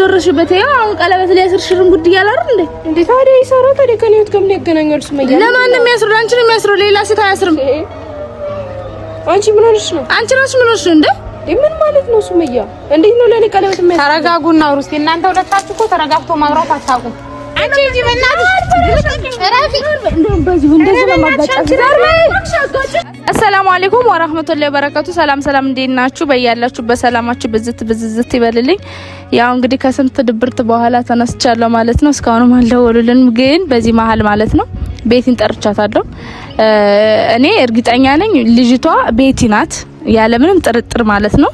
ደረሽበት ያው አሁን ቀለበት ላይ ያስርሽርን ጉድ ይያላል እንዴ እንዴ ታዲያ ይሰራው ታዲያ ከኔት ጋር ምን ያገናኛል ሱመያ ለማንም ያስሩ አንቺንም ያስሩ ሌላ ሴት አያስርም አንቺ ምን ሆነሽ ነው አንቺ ራስሽ ምን ሆነሽ እንዴ ምን ማለት ነው ሱመያ እንዴት ነው ለኔ ቀለበት የሚያስሩ ተረጋጉና አውሩስ እናንተ ሁለታችሁ እኮ ተረጋግቶ ማውራት አታውቁም አንቺ እንጂ በእናትሽ ራፊ እንደውም በዚህ እንደዚህ ለማጋጫት አሰላሙ አለይኩም ወራህመቱላሂ ወበረካቱ ሰላም እንዴት ናችሁ በያላችሁ በሰላማችሁ ብዝት ይበልልኝ ያው እንግዲህ ከስንት ድብርት በኋላ ተነስቻለሁ ማለት ነው እስካሁንም አልደወሉልንም ግን በዚህ መሀል ማለት ነው ቤቲን ጠርቻታለሁ እኔ እርግጠኛ ነኝ ልጅቷ ቤቲ ናት ያለምንም ጥርጥር ማለት ነው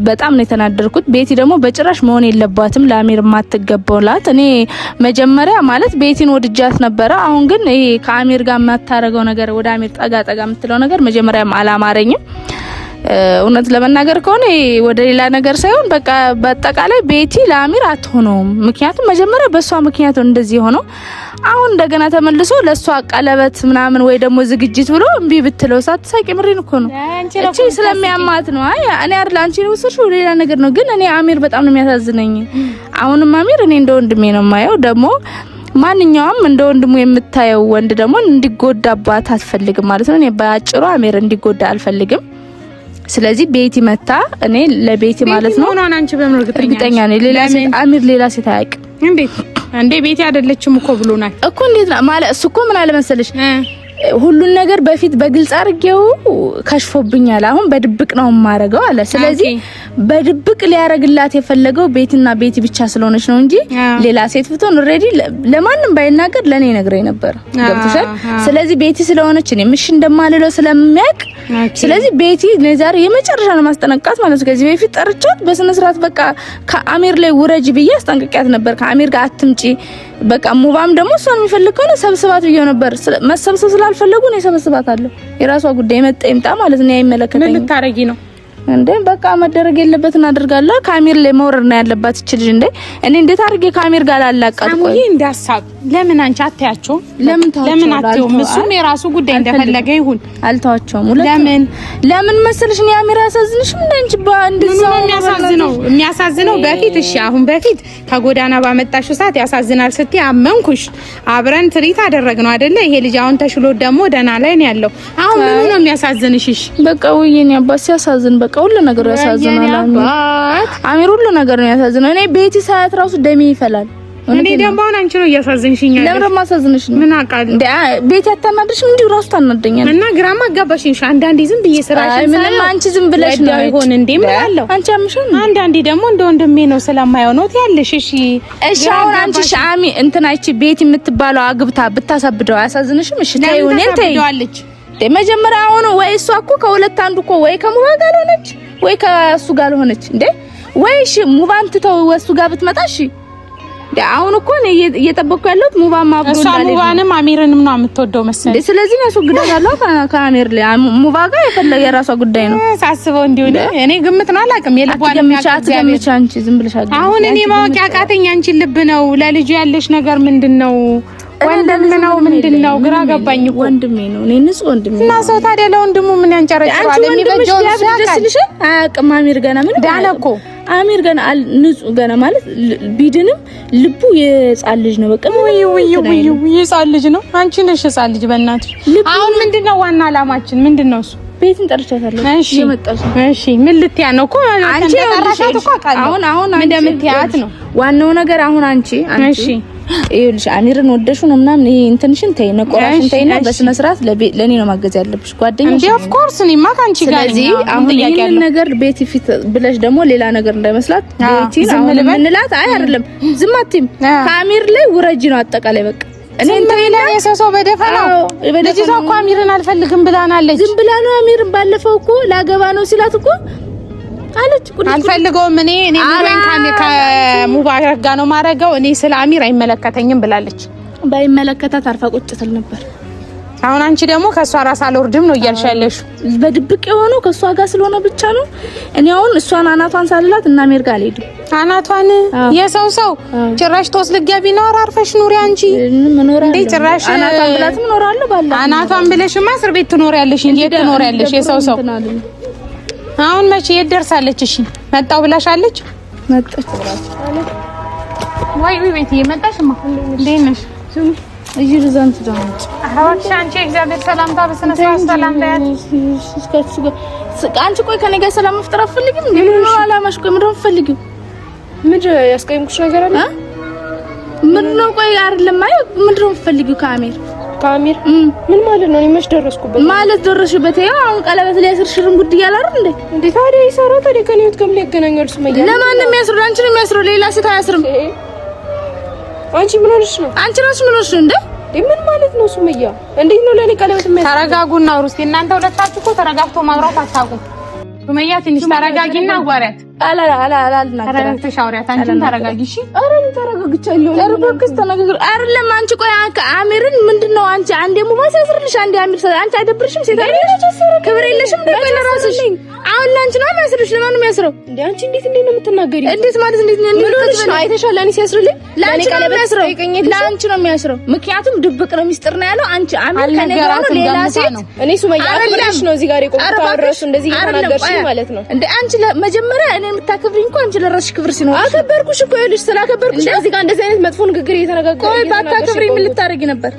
በጣም ነው የተናደርኩት ቤቲ ደግሞ በጭራሽ መሆን የለባትም ለአሚር ማትገባውላት እኔ መጀመሪያ ማለት ቤቲን ወድጃት ነበር አሁን ግን ይሄ ከአሚር ጋር ማታረገው ነገር ወደ አሚር ጠጋ የምትለው ነገር መጀመሪያም አላማረኝም እውነት ለመናገር ከሆነ ወደ ሌላ ነገር ሳይሆን በቃ በአጠቃላይ ቤቲ ለአሚር አትሆነውም ምክንያቱም መጀመሪያ በሷ ምክንያት እንደዚህ ሆኖ አሁን እንደገና ተመልሶ ለሷ ቀለበት ምናምን ወይ ደግሞ ዝግጅት ብሎ እምቢ ብትለው ሳትሳቂ ምሪን እኮ ነው እቺ ስለሚያማት ነው አይ እኔ አይደል አንቺ ነው ወሰሽው ሌላ ነገር ነው ግን እኔ አሚር በጣም ነው የሚያሳዝነኝ አሁንም አሚር እኔ እንደ ወንድሜ ነው የማየው ደግሞ ማንኛውም እንደ ወንድሙ የምታየው ወንድ ደግሞ እንዲጎዳባት አትፈልግም ማለት ነው እኔ ባጭሩ አሚር እንዲጎዳ አልፈልግም ስለዚህ ቤቲ መታ እኔ ለቤቲ ማለት ነው ሆኖ አንቺ በምን እርግጠኛ ነኝ ሌላ ሴት አሚር ሌላ ሴት አያውቅም እንዴ ቤቲ አይደለችም እኮ ብሎናል እኮ እንዴት ማለት እሱ እኮ ምን አለ መሰለሽ ሁሉን ነገር በፊት በግልጽ አርጌው ከሽፎብኛል አሁን በድብቅ ነው ማረገው አለ ስለዚህ በድብቅ ሊያረግላት የፈለገው ቤትና ቤቲ ብቻ ስለሆነች ነው እንጂ ሌላ ሴት ፍቶን ኦሬዲ ለማንም ባይናገር ለኔ ነግረኝ ነበር ገብቶሻል ስለዚህ ቤቲ ስለሆነች እኔ ምሽ እንደማልለው ስለሚያቅ ስለዚህ ቤቲ ለዛሬ የመጨረሻ ነው ማስጠነቃት ማለት ነው ከዚህ በፊት ጠርቻት በስነ ስርዓት በቃ ከአሚር ላይ ውረጅ ብዬ አስጠንቅቂያት ነበር ከአሚር ጋር አትምጪ በቃ ሙባም ደግሞ እሷን የሚፈልገው ነው ሰብስባት ብዬ ነበር መሰብሰብ ስላልፈለጉ ነው ሰብስባታለሁ የራሷ ጉዳይ መጣ ይምጣ ማለት ነው አይመለከተኝም ምን ልታረጊ ነው እንዴ በቃ መደረግ የለበትን አድርጋለሁ ካሚር ላይ መውረድ ነው ያለባት እቺ ልጅ እንዴ እኔ እንዴት አድርጌ ካሚር ጋር ላላቀጥ ቆይ እንዳሳብ ለምን አንቺ አታያቸው ለምን አትየው እሱም የራሱ ጉዳይ እንደፈለገ ይሁን አልተዋቸውም ለምን መሰለሽ ነው ያሚር ያሳዝንሽም እንዴ እንደዛው የሚያሳዝነው በፊት እሺ አሁን በፊት ከጎዳና ባመጣሽው ሰዓት ያሳዝናል ስትይ አመንኩሽ አብረን ትሪት አደረግነው አይደለ ይሄ ልጅ አሁን ተሽሎ ደግሞ ደና ላይ ነው ያለው አሁን ምን ነው የሚያሳዝንሽ በቃ ወይኔ አባስ ያሳዝን በቃ ሁሉ ነገር ያሳዝናል አሚር ሁሉ ነገር ነው ያሳዝነው እኔ ቤቲ ሳያት ራሱ ደሜ ይፈላል እኔ ደግሞ አንቺ ነው ያሳዝንሽኝ ለምን ማሳዝንሽ ምን አቃል ቤቲ አታናድሽ እንዴ ራሱ ታናደኛለሽ እና ግራማ አጋባሽኝ አንዳንዴ ዝም ብዬ ስራሽን ምንም አንቺ ዝም ብለሽ ነው ይሆን እንዴ ምን አለው አንቺ አምሽን አንዳንዴ ደግሞ እንደ ወንድሜ ነው ስለማየው ነው ያለሽ እሺ አሁን አንቺ ሻሚ እንትናቺ ቤቲ የምትባለው አግብታ ብታሳብደው አያሳዝንሽም እሺ ታዩ እኔን ታይዋለች መጀመሪያ አሁን ወይ እሷ እኮ ከሁለት አንዱ እኮ ወይ ከሙባ ጋር ሆነች ወይ ከሱ ጋር ሆነች እንዴ ወይ እሺ ሙባን ትተው ወሱ ጋር ብትመጣ እሺ አሁን እኮ ነው እየጠበቅኩ ያለሁት ሙባም አብዶ እንዳለ እሷ ሙባንም አሚርንም ነው የምትወደው መሰለኝ ስለዚህ ነው ያስወግዳታለሁ ከአሚር ላይ ሙባ ጋር የፈለገ የራሷ ጉዳይ ነው ሳስበው እንዲሁ እኔ ግምት ነው አላውቅም የልቧን የሚያቃጥል አንቺ ዝም ብለሽ አሁን እኔ ማወቅ ያቃተኝ አንቺ ልብ ነው ለልጁ ያለሽ ነገር ምንድነው ወንድም ነው ምንድነው ግራ ገባኝ እኮ ወንድሜ ነው እኔ ንጹህ ወንድሜ እና ሰው ታዲያ ለወንድሙ ምን ያንጨረጭራል የሚበጀው ያስልሽ አያውቅም አሚር ገና ምን ዳነ እኮ አሚር ገና ንጹህ ገና ማለት ቢድንም ልቡ የጻል ልጅ ነው በቃ ወይ የጻል ልጅ ነው አንቺ ነሽ የጻል ልጅ በእናትሽ አሁን ምንድነው ዋና አላማችን ምንድነው እሱ ቤትን ጠርቻታለሁ የመጣሽ እሺ ምን ልትያ ነው እኮ አንቺ ጠራሻት እኮ አሁን ምን እንደምትያት ነው ዋናው ነገር አሁን አንቺ እሺ ይኸውልሽ አሚርን ወደሹ ነው ምናምን ይሄ እንትንሽን ተይ ነቆራሽን ተይና በስነ ስርዓት ለኔ ነው ማገዝ ያለብሽ ጓደኛሽ ኦፍ ኮርስ እኔማ ካንቺ ጋር ነኝ አሁን ይሄን ነገር ቤቲ ፊት ብለሽ ደግሞ ሌላ ነገር እንዳይመስላት ቤቲ አሁን ምንላት አይ አይደለም ዝም አትይም ከአሚር ላይ ውረጂ ነው አጠቃላይ በቃ እኔ እንተይና የሰው በደፈናው ልጅቷ እኮ አሚርን አልፈልግም ብላናለች ዝም ብላ ነው አሚርን ባለፈው እኮ ላገባ ነው ሲላት እኮ አለች አልፈልገውም እኔ ሙባን ከሙባረክ ጋር ነው ማረጋው እኔ ስለ አሚር አይመለከተኝም ብላለች ባይመለከታት አርፋ ቁጭ ትል ነበር አሁን አንቺ ደግሞ ከሷ ራስ አልወርድም ነው እያልሻለሽ በድብቅ የሆነው ከሷ ጋር ስለሆነ ብቻ ነው እኔ አሁን እሷን አናቷን ሳልላት እና አሚር ጋር አልሄድም አናቷን የሰው ጭራሽ ተወስ ልገቢ ነው አርፈሽ ኑሪ አንቺ እንዴ ጭራሽ አናቷን ብላት ምኖራለሁ ባላ አናቷን ብለሽማ እስር ቤት ትኖሪያለሽ እንዴ ትኖሪያለሽ የሰው አሁን መቼ ይደርሳለች እሺ መጣው ብላሻለች መጣች። ወይ ቤትዬ መጣሽማ? እንዴት ነሽ? እጂ ሪዛንት ዳንት አዋክሽ አንቺ እግዚአብሔር ሰላምታ በስነ ስርዓት ሰላም ዳያት አንቺ ቆይ ከኔ ጋር ሰላም መፍጠር አትፈልጊም? ምን ነው አላማሽ? ቆይ ምንድነው የምትፈልጊው? ምንድነው ያስቀየምኩሽ ነገር አለ? ምንድነው? ቆይ አይደለም አይ ምንድነው የምትፈልጊው ከአሚር? ከአሚር ምን ማለት ነው? እኔ መች ደረስኩበት ማለት ደረስሽበት? ያው አሁን ቀለበት ላይ ያስርሽርን ጉድ እያለ አይደል እንዴ? እንዴ ታዲያ ይሰራው ታዲያ ከኔ ህይወት ጋር ሊያገናኛል ሱመያ? ለማን ነው የሚያስረው? አንቺ ነው የሚያስረው፣ ሌላ ሴት አያስርም። አንቺ ምን ሆነሽ ነው? አንቺ ራስሽ ምን ሆነሽ ነው እንዴ? ምን ማለት ነው ሱመያ? እንዴት ነው ለኔ ቀለበት የሚያስረው? ተረጋጉና አውሩስ። እናንተ ሁለታችሁ እኮ ተረጋግቶ ማውራት አታውቁም። ሱመያ ትንሽ ተረጋጊና አዋሪያት። ተረጋግተሽ አውሪያት። አንቺም ተረጋጊ እሺ። ኧረ ምን ተረጋግቻለሁ? ኧረ እባክሽ ተነጋግሩ። አይደለም አንቺ ቆይ አሚርን ምንድነው አንቺ አንዴ ሙባስ ያስርልሽ አንዴ አሚር አንቺ አይደብርሽም? ሴት አይደለሽ? ክብር የለሽም እንዴ? ቆይ ለራስሽ አሁን ላንቺ ነው የሚያስርልሽ። ለማን ነው የሚያስረው እንዴ? አንቺ እንዴት ነው የምትናገሪው? እንዴት ማለት እንዴት ነው? ምን ሆነሽ ነው? አይተሻል? እኔ ሲያስርልኝ ላንቺ ነው የሚያስረው። ላንቺ ነው የሚያስረው። ምክንያቱም ድብቅ ነው ሚስጥር ነው ያለው። አንቺ አሚር ከነገሩ ነው ሌላ ሴት። እኔ ሱመያ አረጋሽ ነው እዚህ ጋር የቆምኩት አወራሽ እንደዚህ እየተናገርሽ ማለት ነው እንዴ? አንቺ መጀመሪያ እኔ የምታከብሪኝ እኮ አንቺ ለራስሽ ክብር ሲኖር አከበርኩሽ እኮ ይልሽ ስላከበርኩሽ እዚህ ጋር እንደዚህ አይነት መጥፎ ንግግር እየተነጋገርኩ ቆይ ባታከብሪኝ ምን ልታረጊ ነበር?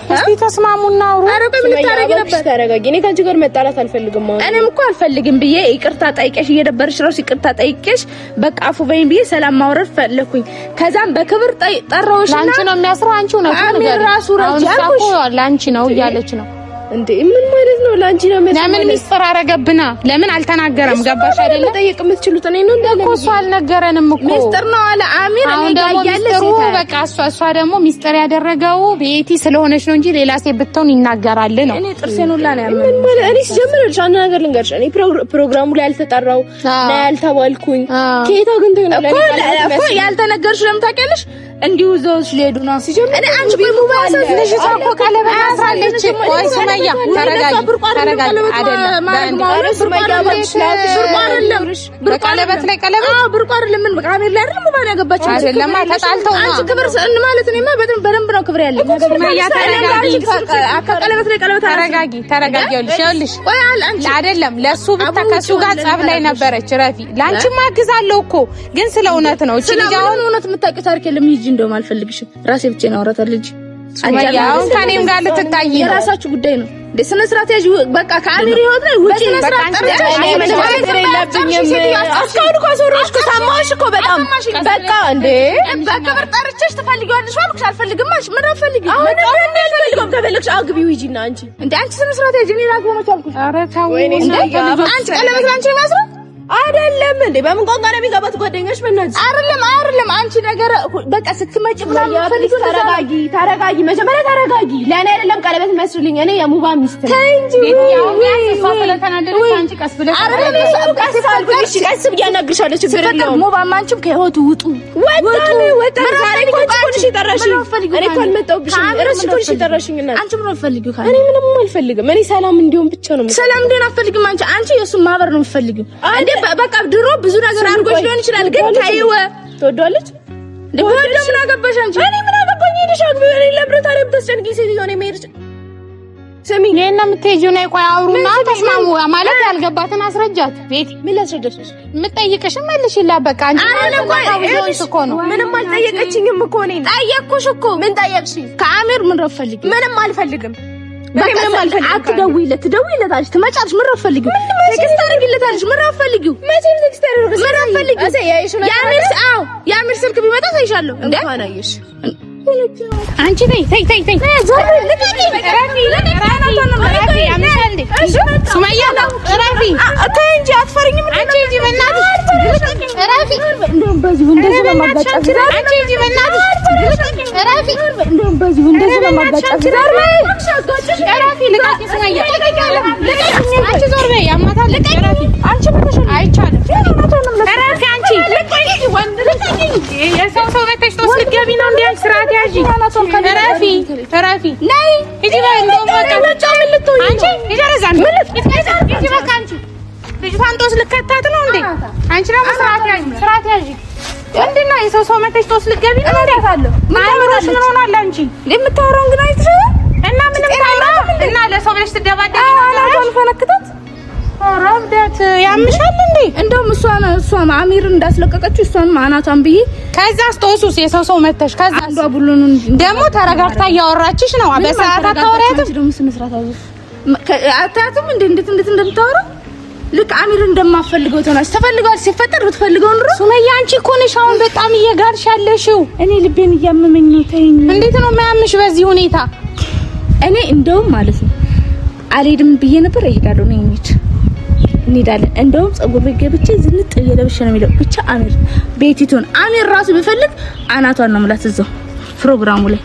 እስቲ ተስማሙና አውሩ። ኧረ ቆይ ምን ልታረጊ ነበር? ተረጋጊ። እኔ ካንቺ ጋር መጣላት አልፈልግም። እኔም እኮ አልፈልግም ብዬ ይቅርታ ጠይቄሽ እየደበርሽ ራሱ ይቅርታ ጠይቄሽ በቃ አፉ በይኝ ብዬ ሰላም ማውረድ ፈለኩኝ። ከዛም በክብር ጠራሁሽና ላንቺ ነው የሚያስረው። አንቺው ነው አሚር ራሱ ረጃኩሽ ላንቺ ነው እያለች ነው እንዴ? ምን ማለት ነው? ላንቺ ነው ማለት ለምን ሚስጥር አረገብና ለምን አልተናገረም? ገባሽ አይደለ? ጠይቅ የምትችሉት እኔ ነው እንዳለ እኮ እሱ አልነገረንም እኮ ሚስጥር ነው አለ አሚር። እኔ ጋር ያለ ሴት በቃ እሷ ደግሞ ሚስጥር ያደረገው ቤቲ ስለሆነች ነው እንጂ ሌላ ሴት ብትሆን ይናገራል ነው። እኔ ጥርሴን ሁላ ነው ያመመኝ። ምን ማለት እኔ ሲጀምርልሽ አንድ ነገር ልንገርሽ። እኔ ፕሮግራሙ ላይ አልተጠራው እና ያልተባልኩኝ ከየት አግኝተው ነው እኮ ያልተነገርሽ? ለምን ታውቂያለሽ? እንዲሁ ዘውሽ ሊሄዱ ነው ሲጀምር። እኔ አንቺ ቆይ ሙባሳ ልጅ እኮ ቀለበት አስራለች። ቆይ ሱመያ ተረጋጊ፣ ተረጋጊ። አይደለም በቀለበት ላይ ቀለበት ብርቁ አይደለም። ምን በቃ አሜር ላይ አይደለም ሙባል ያገባችው አይደለም። ተጣልተው ነው አንቺ ክብር ማለት ነው። በደንብ ነው ክብር ያለኝ። ሱመያ ተረጋጊ፣ ቀለበት ላይ ቀለበት ተረጋጊ፣ ተረጋጊ። ይኸውልሽ ቆይ አንቺ አይደለም ለሱ ብታከሱ ጋር ጸብ ላይ ነበረች ረፊ። ላንቺ ማግዛለሁ እኮ ግን ስለ እውነት ነው። እቺ ልጅ አሁን እውነት የምታውቂው ታሪክ የለም። ሂጂ እንደውም አልፈልግሽም። ራሴ ብቻ ነው አውራታለሁ። ልጅ ሱመያ አሁን ከኔም ጋር ልትታይ ነው። የራሳችሁ ጉዳይ ነው። በስነ ስርዓት ያዥ። በቃ ከአሚር ህይወት ላይ ውጪ ነው። ስርዓት ጠርተሽ እኔ ምን የለብኝም። አስካውን እኮ አስወራሽ እኮ ሰማሽ እኮ በጣም በቃ እንዴ በክብር ጠርቼሽ ትፈልጊዋለሽ አልኩሽ። አልፈልግም አልሽ። ምን አፈልጊ? አሁን ምን ያልፈልግም። ከፈለግሽ አግቢው ሂጂና አንቺ እንዴ አንቺ ስነ ስርዓት ያዥ። እኔ ላግቦ ነው አልኩሽ። ኧረ ታው አንቺ ቀለበት ላንቺ የሚያስረው አይደለም እንዴ? በምን ቋንቋ ነው የሚገባት? ጓደኛሽ በእናትሽ አይደለም አንቺ ነገር በቃ ስትመጪ ብላኝ ፈልጊው። ተረጋጊ፣ መጀመሪያ ተረጋጊ። ለኔ አይደለም ቀለበት መስልኝ። እኔ የሙባ ሚስት ነኝ። እንጂ ያው ያንቺ ስለተናደደች አንቺ ቀስ ብለሽ ቀስ ብዬ አናግርሻለሁ። ችግር የለውም። ሙባ አንቺም ከህይወቱ ውጡ። ወጣ ዛሬ እኮ አንቺ ጠራሽኝ። እኔ እኮ አልመጣሁብሽም። እረሽ እኮ አንቺ ጠራሽኝ። እና አንቺ ምን ፈልጊው? እኔ ምንም አልፈልግም። እኔ ሰላም እንዲሆን ብቻ ነው። ሰላም እንዲሆን አትፈልጊም አንቺ የእሱን ማህበር ነው የምትፈልጊው። በቃ ድሮ ብዙ ነገር አድርጎሽ ሊሆን ይችላል፣ ግን ታይወ ትወዷለች። ለወደ ምን አገባሽ አንቺ? እኔ ምን አገባኝ? ሄደሽ አግቢ። እኔ ለብረታሪ ብትስጨንቂ ሴትዮ ነው የምሄድ። ስሚ ለእና የምትሄጂው ነው። ቆይ አውሩና ተስማሙ። ማለት ያልገባትን አስረጃት። ቤቲ ምን ላስረዳሽ? የምትጠይቅሽን መልሽላት። በቃ አንቺ ምንም አልጠየቀችኝም እኮ እኔ ጠየቅኩሽ እኮ። ምን ጠየቅሽ? ከአሚር ምን ረፈልጊ? ምንም አልፈልግም። ትደውይለታለሽ፣ ትመጫለሽ። ምን ረፈልጊው? ቴክስት አድርጊለታለሽ። ምን ረፈልጊው? መቼም ቴክስት አድርጊለታለሽ። ምን ረፈልጊው? የአሚር ስልክ ቢመጣ ሳይሻለሁ እንዴ አናየሽ። አንቺ ተይ ሱመያ ረፊ ተይ እንጂ አትፈሪኝም? አንቺ እንጂ በእናትሽ ረፊ እንደውም በዚሁ እንደዚህ ነው ማጋጫት። አንቺ እንጂ በእናትሽ ረፊ እንደውም በዚሁ እንደዚህ ነው ማጋጫት። ረፊ ልቀቂ ሱመያ አንቺ ዞር በይ። ያማታል። ረፊ አንቺ ብለሽ አይቻልም። ረፊ አንቺ የሰው መተሽ ጦስ ልትገቢ ነው እንዴ? ስርዓት ያዢ። ረፊ ነይ ሂጂ በይ። እንደውም በቃ ምን ልትሆኚ አንቺ ይደረዛል። ሂጂ በቃ አንቺ ልጅቷን ጦስ ልከታት ነው እንዴ? አንቺ ደግሞ ስርዓት ያዢ። ምንድን ነው የሰው መተሽ ጦስ ልትገቢ ነው እንዴ? አእምሮሽ ምን ሆኗል አንቺ? የምታወራውን ግን አይተሽ እና ምንም ታውራ እና ለሰው ብለሽ ትደባደቢ ነው። አላቷን ፈነክታት አራብዳት ያምሻል እንዴ? እንደውም እሷን አሚርን እንዳስለቀቀችው እሷን ማናቷን ብዬ ከዛ አስተውሱስ የሰው መተሽ ከዛ አንዷ ብሉን ደግሞ ተረጋግታ እያወራችሽ ነው። በሰዓት አታወሪያትም ደግሞ ስነ ስርዓት አታያትም እንዴት እንደምታወራ ልክ አሚር እንደማፈልገው ተናሽ ተፈልጋል ሲፈጠር ብትፈልገው ኑሮ ሱመያ አንቺ እኮ ነሽ አሁን በጣም እየጋርሽ ያለሽው። እኔ ልቤን እያመመኝ ነው። ተይኝ። እንዴት ነው የሚያምሽ በዚህ ሁኔታ? እኔ እንደውም ማለት ነው አልሄድም ብዬ ነበር። እሄዳለሁ ነው እንሄዳለን። እንደውም ፀጉር ቤት ገብቼ ዝንጥ እየለብሽ ነው የሚለው ብቻ አሚር ቤቲቱን አሚር ራሱ ቢፈልግ አናቷን ነው ማለት እዛው ፕሮግራሙ ላይ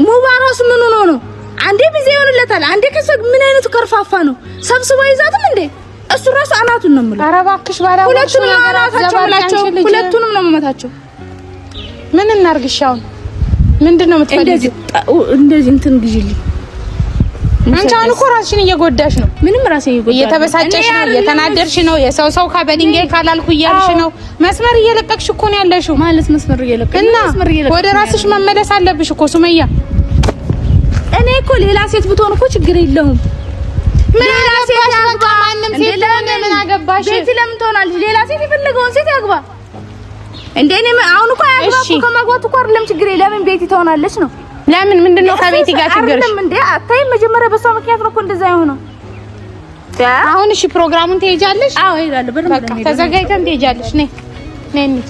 ሙባራስ ምን ሆኖ ነው? አንዴ ቢዚ ይሆንለታል፣ አንዴ ከሰግ ምን አይነቱ ከርፋፋ ነው ሰብስቦ ይዛትም እንዴ እሱ ራሱ አናቱን ነው ማለት። ኧረ እባክሽ ባላ ሁለቱንም ነው መመታቸው። ምን እናርግሽ አሁን? ምንድነው የምትፈልጊው? እንደዚህ እንትን ግዢልኝ። አንቺ አሁን እኮ ራስሽን እየጎዳሽ ነው። ምንም ራስሽን እየጎዳሽ እየተበሳጨሽ ነው፣ እየተናደርሽ ነው። የሰው ከበድንጋይ ካላልኩ እያልሽ ነው። መስመር እየለቀቅሽ እኮ ነው ያለሽው። ማለት መስመር እየለቀቅሽ እና ወደ ራስሽ መመለስ አለብሽ እኮ ሱመያ። እኔ እኮ ሌላ ሴት ብትሆን እኮ ችግር የለውም። ሌላ ሴት ያግባ፣ ማንም ሴት ለምን አገባሽ? ቤት ለምን ትሆናለሽ? ሌላ ሴት የፈለገውን ሴት ያግባ። እንዴ እኔ አሁን እኮ ያግባ እኮ ከማግባት እኮ አይደለም ችግር ለምን ቤት ትሆናለች ነው? ለምን ምንድነው ከቤት ጋር ችግርሽ? አይደለም እንዴ አታይ መጀመሪያ በሷ ምክንያት ነው እኮ እንደዛ የሆነው። አሁን እሺ ፕሮግራሙን ትሄጃለሽ? አዎ እሄዳለሁ። በቃ ተዘጋጅተን ትሄጃለሽ። ነይ እንሂድ።